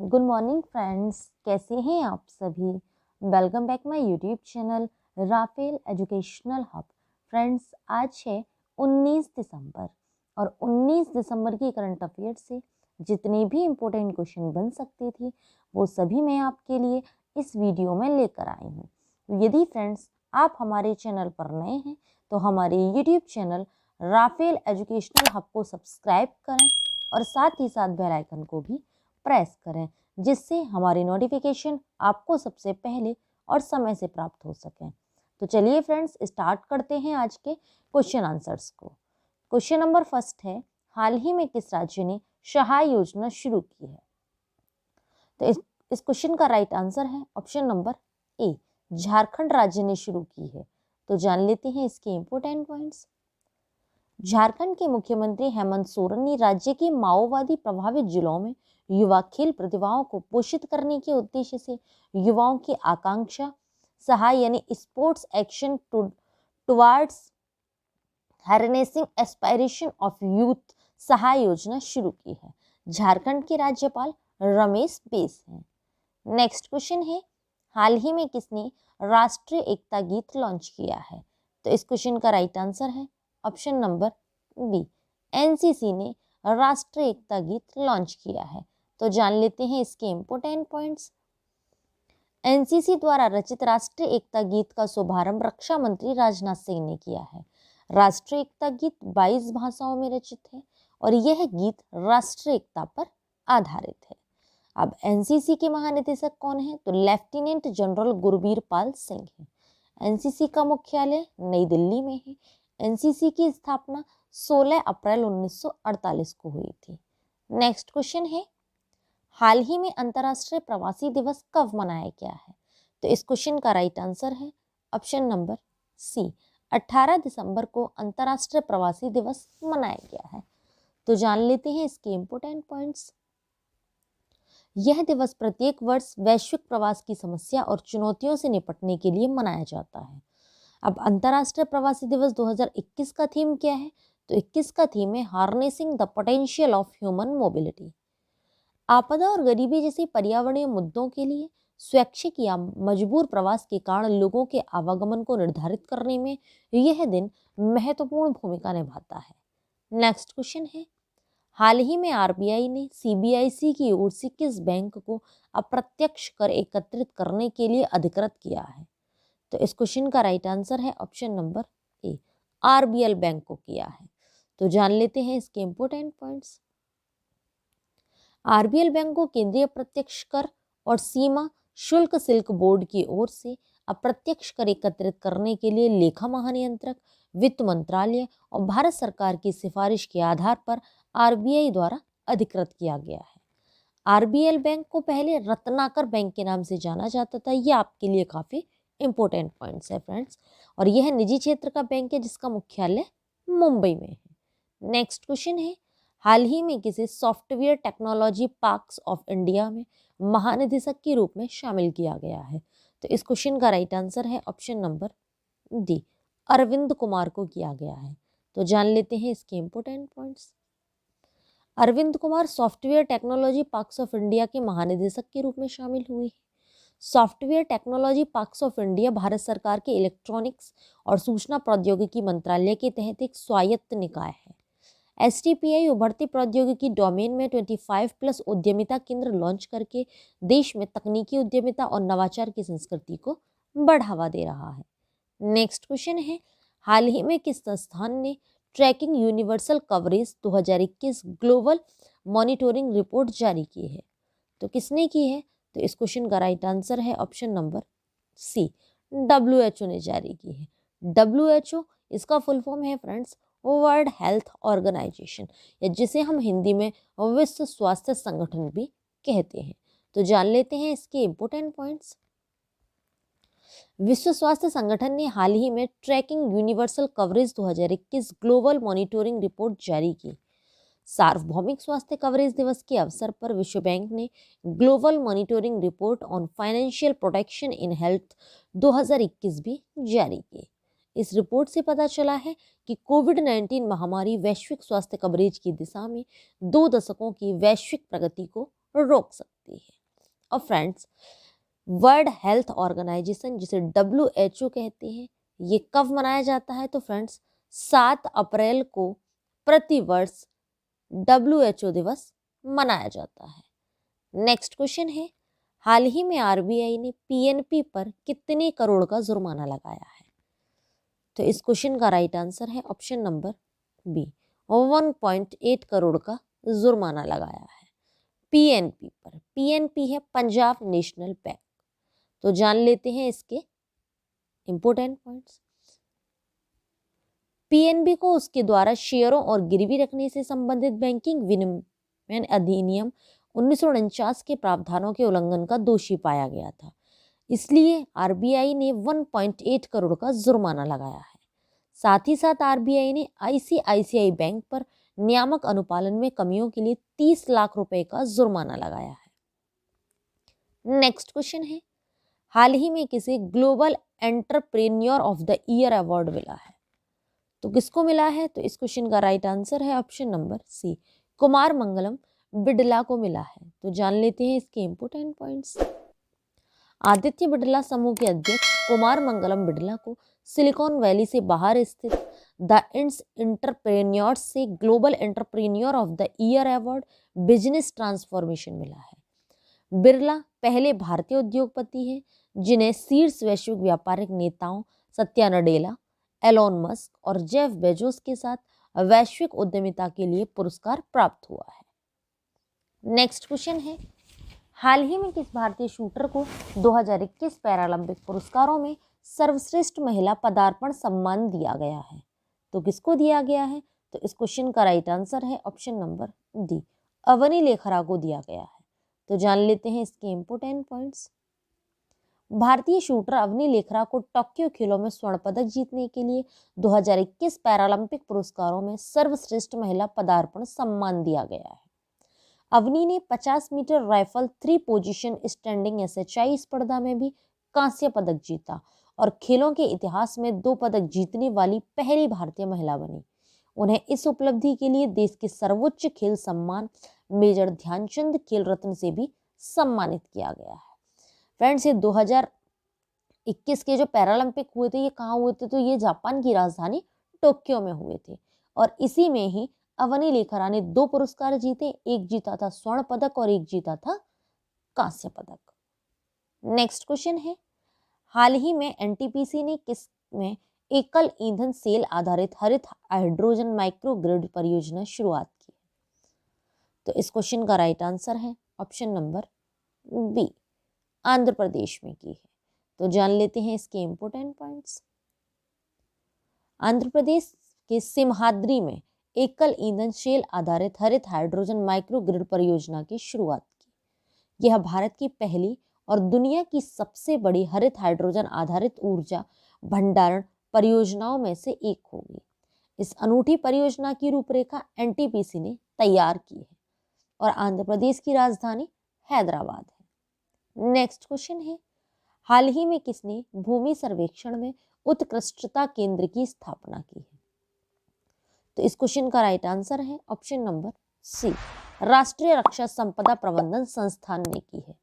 Good morning friends, कैसे हैं आप सभी। Welcome back my YouTube channel Rafale educational hub. Friends, आज है 19 दिसंबर और 19 दिसंबर की करंट अफेयर से जितने भी इम्पोर्टेंट क्वेश्चन बन सकते थे वो सभी मैं आपके लिए इस वीडियो में लेकर आई हूँ। यदि फ्रेंड्स आप हमारे चैनल पर नए हैं तो हमारे YouTube channel Rafale educational hub को सब्सक्राइब करें और साथ ही साथ बेल आइकन को भी प्रेस करें, जिससे हमारी नोटिफिकेशन आपको सबसे पहले और समय से प्राप्त हो सके। तो चलिए फ्रेंड्स, स्टार्ट करते हैं आज के क्वेश्चन आंसर्स को। क्वेश्चन नंबर फर्स्ट है, हाल ही में किस राज्य ने सहाय योजना शुरू की है। तो इस क्वेश्चन का राइट आंसर है ऑप्शन नंबर ए, झारखंड राज्य ने शुरू की है। तो जान लेते हैं इसके इंपोर्टेंट पॉइंट्स। झारखंड के मुख्यमंत्री हेमंत सोरेन ने राज्य के माओवादी प्रभावित जिलों में युवा खेल प्रतिभाओं को पोषित करने के उद्देश्य से युवाओं की आकांक्षा सहाय यानी sports action towards harnessing aspiration of youth Sahay योजना शुरू की है। झारखंड के राज्यपाल रमेश बैस हैं। नेक्स्ट क्वेश्चन है, हाल ही में किसने राष्ट्रीय एकता गीत लॉन्च किया है। तो इस क्वेश्चन का राइट आंसर है ऑप्शन नंबर बी, एनसीसी ने राष्ट्रीय एकता गीत लॉन्च किया है। तो जान लेते हैं इसके इंपोर्टेंट पॉइंट्स। एनसीसी द्वारा रचित राष्ट्रीय एकता गीत का शुभारंभ रक्षा मंत्री राजनाथ सिंह ने किया है। राष्ट्रीय एकता गीत 22 भाषाओं में रचित है और यह गीत राष्ट्रीय एकता पर आधारित है। अब एनसीसी के महानिदेशक कौन है, तो लेफ्टिनेंट जनरल गुरबीर पाल सिंह है। एनसीसी का मुख्यालय नई दिल्ली में है। एनसीसी की स्थापना 16 अप्रैल 1948 को हुई थी। नेक्स्ट क्वेश्चन है, हाल ही में अंतर्राष्ट्रीय प्रवासी दिवस कब मनाया गया है। तो इस क्वेश्चन का राइट आंसर है ऑप्शन नंबर सी, 18 दिसंबर को अंतर्राष्ट्रीय प्रवासी दिवस मनाया गया है। तो जान लेते हैं इसके इंपोर्टेंट पॉइंट्स। यह दिवस प्रत्येक वर्ष वैश्विक प्रवास की समस्या और चुनौतियों से निपटने के लिए मनाया जाता है। अब अंतर्राष्ट्रीय प्रवासी दिवस 2021 का थीम क्या है, तो 21 का थीम है harnessing the potential of human mobility. आपदा और गरीबी जैसे पर्यावरणीय मुद्दों के लिए स्वैच्छिक या मजबूर प्रवास के कारण लोगों के आवागमन को निर्धारित करने में यह दिन महत्वपूर्ण भूमिका निभाता है। नेक्स्ट क्वेश्चन है, हाल ही में आरबीआई ने सीबीआईसी की ओर से किस बैंक को अप्रत्यक्ष कर एकत्रित करने के लिए अधिकृत किया है। तो इस क्वेश्चन का राइट आंसर है option number A, RBL bank को किया है। तो जान लेते हैं इसके इंपोर्टेंट पॉइंट्स। आरबीएल बैंक को केंद्रीय प्रत्यक्ष कर और सीमा शुल्क सिल्क बोर्ड की ओर से अप्रत्यक्ष कर एकत्रित करने के लिए लेखा महानियंत्रक, वित्त मंत्रालय और भारत सरकार की सिफारिश के आधार पर आरबीआई द्वारा अधिकृत किया गया है। आरबीएल बैंक को पहले रत्नाकर बैंक के नाम से जाना जाता था। ये आपके लिए काफी इंपोर्टेंट पॉइंट्स है फ्रेंड्स, और यह निजी क्षेत्र का बैंक है जिसका मुख्यालय मुंबई में है। नेक्स्ट क्वेश्चन है, हाल ही में किसे software technology parks of India में महानिदेशक के रूप में शामिल किया गया है। तो इस क्वेश्चन का राइट आंसर है option number D, Arvind Kumar को किया गया है। तो जान लेते हैं इसके important points. Arvind Kumar software technology parks of India के महानिदेशक के रूप में शामिल हुए हैं। सॉफ्टवेयर टेक्नोलॉजी पार्क्स ऑफ इंडिया भारत सरकार के इलेक्ट्रॉनिक्स और सूचना प्रौद्योगिकी मंत्रालय के तहत एक स्वायत्त निकाय है। एसटीपीआई उभरती प्रौद्योगिकी डोमेन में 25+ उद्यमिता केंद्र लॉन्च करके देश में तकनीकी उद्यमिता और नवाचार की संस्कृति को बढ़ावा दे रहा है। नेक्स्ट क्वेश्चन है, हाल ही में किस संस्थान ने tracking universal coverage 2021 global monitoring report जारी की है। तो किसने की है, तो इस क्वेश्चन का राइट आंसर है ऑप्शन नंबर सी, WHO ने जारी की है। WHO इसका फुल फॉर्म है फ्रेंड्स वर्ल्ड हेल्थ ऑर्गेनाइजेशन, या जिसे हम हिंदी में विश्व स्वास्थ्य संगठन भी कहते हैं। तो जान लेते हैं इसके इंपोर्टेंट पॉइंट्स। विश्व स्वास्थ्य संगठन ने हाल ही में tracking universal coverage 2021 global monitoring report जारी की। सार्वभौमिक स्वास्थ्य कवरेज दिवस के अवसर पर विश्व बैंक ने global monitoring report on financial protection in health 2021 भी जारी की। इस रिपोर्ट से पता चला है कि कोविड-19 महामारी वैश्विक स्वास्थ्य कवरेज की दिशा में 2 दशकों की वैश्विक प्रगति को रोक सकती है। और फ्रेंड्स, वर्ल्ड हेल्थ ऑर्गेनाइजेशन जिसे WHO कहते हैं, ये कब मनाया जाता है? तो फ्रेंड्स 7 अप्रैल को प्रतिवर्ष WHO दिवस मनाया जाता है। नेक्स्ट क्वेश्चन है, हाल ही में RBI ने PNB पर कितने करोड़ का जुर्माना लगाया है? तो इस क्वेश्चन का राइट आंसर है ऑप्शन नंबर बी, 1.8 करोड़ का जुर्माना लगाया है PNB पर। PNB है पंजाब नेशनल बैंक। तो जान लेते हैं इसके इंपोर्टेंट पॉइंट्स। PNB को उसके द्वारा शेयरों और गिरवी रखने से संबंधित बैंकिंग विनियमन अधिनियम 1949 के प्रावधानों के उल्लंघन का दोषी पाया गया था, इसलिए RBI ने 1.8 करोड़ का जुर्माना लगाया है। साथ ही साथ RBI ने ICICI बैंक पर नियामक अनुपालन में कमियों के लिए 30 लाख रुपए का जुर्माना लगाया है। नेक्स्ट क्वेश्चन है, हाल ही में किसे global entrepreneur of the year award मिला है? तो किसको मिला है? तो इस क्वेश्चन का राइट आंसर है ऑप्शन नंबर सी, कुमार मंगलम बिड़ला को मिला है। तो जान लेते हैं इसके इंपोर्टेंट पॉइंट्स। आदित्य बिड़ला समूह के अध्यक्ष कुमार मंगलम बिड़ला को सिलिकॉन वैली से बाहर स्थित द इंड्स एंटरप्रेन्योर्स से global entrepreneur of the year award business transformation मिला है। बिड़ला पहले भारतीय उद्योगपति हैं जिन्हें शीर्ष वैश्विक व्यापारिक नेताओं सत्या नडेला, एलोन मस्क और जेफ बेजोस के साथ वैश्विक उद्यमिता के लिए पुरस्कार प्राप्त हुआ है। नेक्स्ट क्वेश्चन है, हाल ही में किस भारतीय शूटर को 2021 पैरालंपिक पुरस्कारों में सर्वश्रेष्ठ महिला पदार्पण सम्मान दिया गया है? तो किसको दिया गया है? तो इस क्वेश्चन का राइट आंसर है option number D, Avani Lekhara को दिया गया है। तो जान लेते हैं इसके इंपोर्टेंट पॉइंट्स। भारतीय शूटर अवनी लेखरा को टोक्यो खेलों में स्वर्ण पदक जीतने के लिए 2021 पैरालंपिक पुरस्कारों में सर्वश्रेष्ठ महिला पदार्पण सम्मान दिया गया है। अवनी ने 50 metre rifle 3 position standing SHI स्पर्धा में भी कांस्य पदक जीता और खेलों के इतिहास में 2 पदक जीतने वाली पहली भारतीय महिला बनी। उन्हें इस उपलब्धि के लिए देश के सर्वोच्च खेल सम्मान मेजर ध्यानचंद खेल रत्न से भी सम्मानित किया गया है। फ्रेंड्स, ये 2021 के जो पैरालंपिक हुए थे, ये कहाँ हुए थे? तो ये जापान की राजधानी टोक्यो में हुए थे और इसी में ही अवनी लेखरा ने 2 पुरस्कार जीते, एक जीता था स्वर्ण पदक और एक जीता था कांस्य पदक। नेक्स्ट क्वेश्चन है, हाल ही में NTPC ने किस में एकल ईंधन सेल आधारित हरित हाइड्रोजन माइक्रोग्रिड परियोजना शुरुआत की? तो इस क्वेश्चन का राइट आंसर है option number B, Andhra Pradesh में की है। तो जान लेते हैं इसके इंपोर्टेंट पॉइंट्स। आंध्र प्रदेश के सिमहाद्री में एकल ईंधन शेल आधारित हरित हाइड्रोजन माइक्रोग्रिड परियोजना की शुरुआत की। यह भारत की पहली और दुनिया की सबसे बड़ी हरित हाइड्रोजन आधारित ऊर्जा भंडारण परियोजनाओं में से एक होगी। इस अनूठी परियोजना की रूपरेखा NTPC ने तैयार की है और आंध्र प्रदेश की राजधानी हैदराबाद है। नेक्स्ट क्वेश्चन है, हाल ही में किसने भूमि सर्वेक्षण में उत्कृष्टता केंद्र की स्थापना की है? तो इस क्वेश्चन का राइट आंसर है ऑप्शन नंबर सी, राष्ट्रीय रक्षा संपदा प्रबंधन संस्थान ने की है।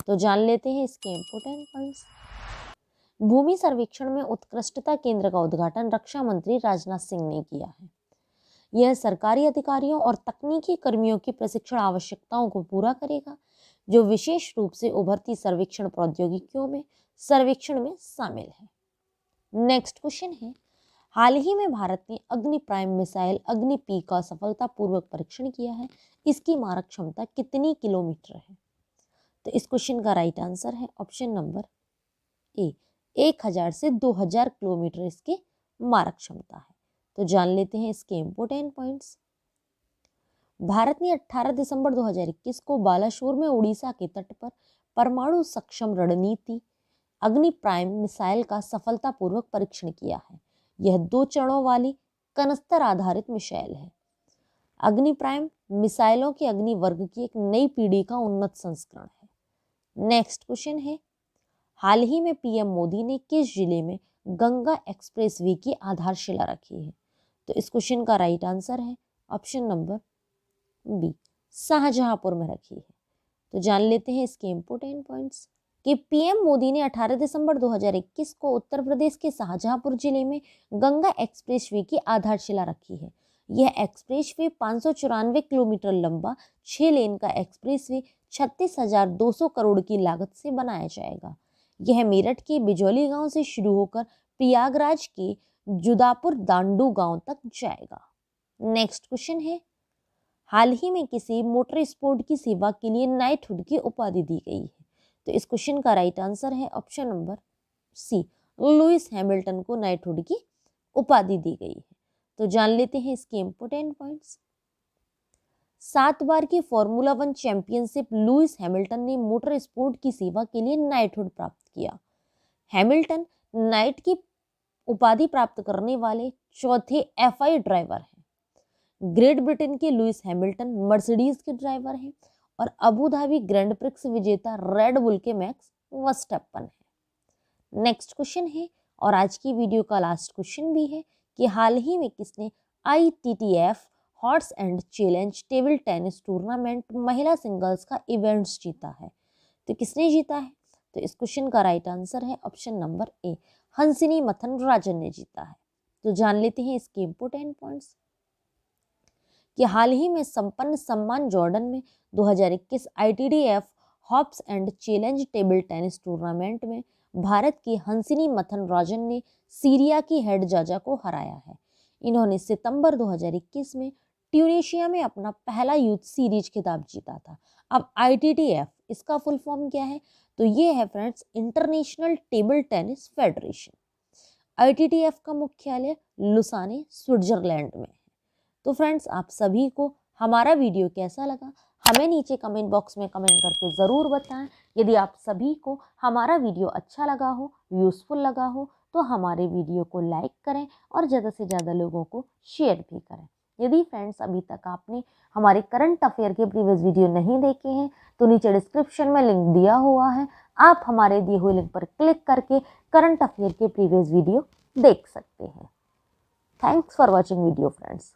तो जान लेते हैं इसके इंपोर्टेंट पॉइंट्स। भूमि सर्वेक्षण में उत्कृष्टता केंद्र का उद्घाटन रक्षा मंत्री राजनाथ सिंह ने किया है। यह सरकारी अधिकारियों और तकनीकी कर्मियों की प्रशिक्षण आवश्यकताओं को पूरा करेगा, जो विशेष रूप से उभरती सर्वेक्षण प्रौद्योगिकियों में सर्वेक्षण में शामिल है। नेक्स्ट क्वेश्चन है, हाल ही में भारत ने अग्नि प्राइम मिसाइल अग्नि P का सफलतापूर्वक परीक्षण किया है। इसकी मारक क्षमता कितनी किलोमीटर है? तो इस क्वेश्चन का राइट आंसर है ऑप्शन नंबर ए, 1000 से 2000 किलोमीटर इसकी मारक क्षमता है। तो जान लेते हैं इसके इंपोर्टेंट पॉइंट्स। भारत ने 18 दिसंबर 2021 को बालासोर में उड़ीसा के तट पर परमाणु सक्षम रणनीति अग्नि प्राइम मिसाइल का सफलतापूर्वक परीक्षण किया है। यह 2 चरणों वाली कनस्तर आधारित मिसाइल है। अग्नि प्राइम मिसाइलों के अग्नि वर्ग की एक नई पीढ़ी का उन्नत संस्करण है। नेक्स्ट क्वेश्चन है, हाल ही में PM मोदी ने किस जिले में गंगा एक्सप्रेसवे की आधारशिला रखी है? तो इस क्वेश्चन का राइट आंसर है ऑप्शन नंबर बी, शाहजहांपुर में रखी है। तो जान लेते हैं इसके इम्पोर्टेंट पॉइंट्स कि पीएम मोदी ने 18 दिसंबर 2021 को उत्तर प्रदेश के शाहजहांपुर जिले में गंगा एक्सप्रेसवे की आधारशिला रखी है। यह एक्सप्रेसवे 594 किलोमीटर लंबा 6 लेन का एक्सप्रेसवे 36,200 करोड़ की लागत से बनाया जाएगा। यह मेरठ के बिजौली गांव से शुरू होकर प्रयागराज के जुदापुर दांडू गांव तक जाएगा। नेक्स्ट क्वेश्चन है, हाल ही में किसी मोटर स्पोर्ट की सेवा के लिए नाइटहुड की उपाधि दी गई है। तो इस क्वेश्चन का राइट आंसर है option number C, Lewis Hamilton को नाइटहुड की उपाधि दी गई है। तो जान लेते हैं इसके इंपोर्टेंट पॉइंट्स। 7 बार की फॉर्मूला 1 चैंपियनशिप लुइस हैमिल्टन ने मोटर स्पोर्ट की सेवा के लिए नाइटहुड प्राप्त किया। हैमिल्टन नाइट की उपाधि प्राप्त करने वाले चौथे एफआई ड्राइवर हैं। ग्रेट ब्रिटेन के लुइस हैमिल्टन मर्सिडीज के ड्राइवर हैं और अबू धाबी ग्रैंड प्रिक्स विजेता रेड बुल के मैक्स वर्स्टैपन है। नेक्स्ट क्वेश्चन है और आज की वीडियो का लास्ट क्वेश्चन भी है कि हाल ही में किसने ITTF horse and challenge table tennis tournament महिला सिंगल्स का इवेंट्स जीता है। तो किसने जीता है? तो इस क्वेश्चन का राइट आंसर है ऑप्शन नंबर ए, हंसिनी मथन राजन ने जीता है। तो जान लेते हैं इसके इंपोर्टेंट पॉइंट्स कि हाल ही में संपन्न सम्मान जॉर्डन में 2021 ITTF hops and challenge table tennis tournament में भारत की हंसिनी मथन राजन ने सीरिया की हेड जाजा को हराया है। इन्होंने सितंबर 2021 में ट्यूनीशिया में अपना पहला यूथ सीरीज खिताब जीता था। अब ITTF इसका फुल फॉर्म क्या है? तो ये है friends international table tennis federation. ITTF का मुख्यालय लुसाने स्विट्जरलैंड में है। तो फ्रेंड्स आप सभी को हमारा वीडियो कैसा लगा हमें नीचे कमेंट बॉक्स में कमेंट करके ज़रूर बताएं। यदि आप सभी को हमारा वीडियो अच्छा लगा हो, यूज़फुल लगा हो, तो हमारे वीडियो को लाइक करें और ज़्यादा से ज़्यादा लोगों को शेयर भी करें। यदि फ्रेंड्स अभी तक आपने हमारे करंट अफेयर के प्रीवियस वीडियो नहीं देखे हैं तो नीचे डिस्क्रिप्शन में लिंक दिया हुआ है, आप हमारे दिए हुए लिंक पर क्लिक करके करंट अफेयर के प्रीवियस वीडियो देख सकते हैं। Thanks for watching video friends.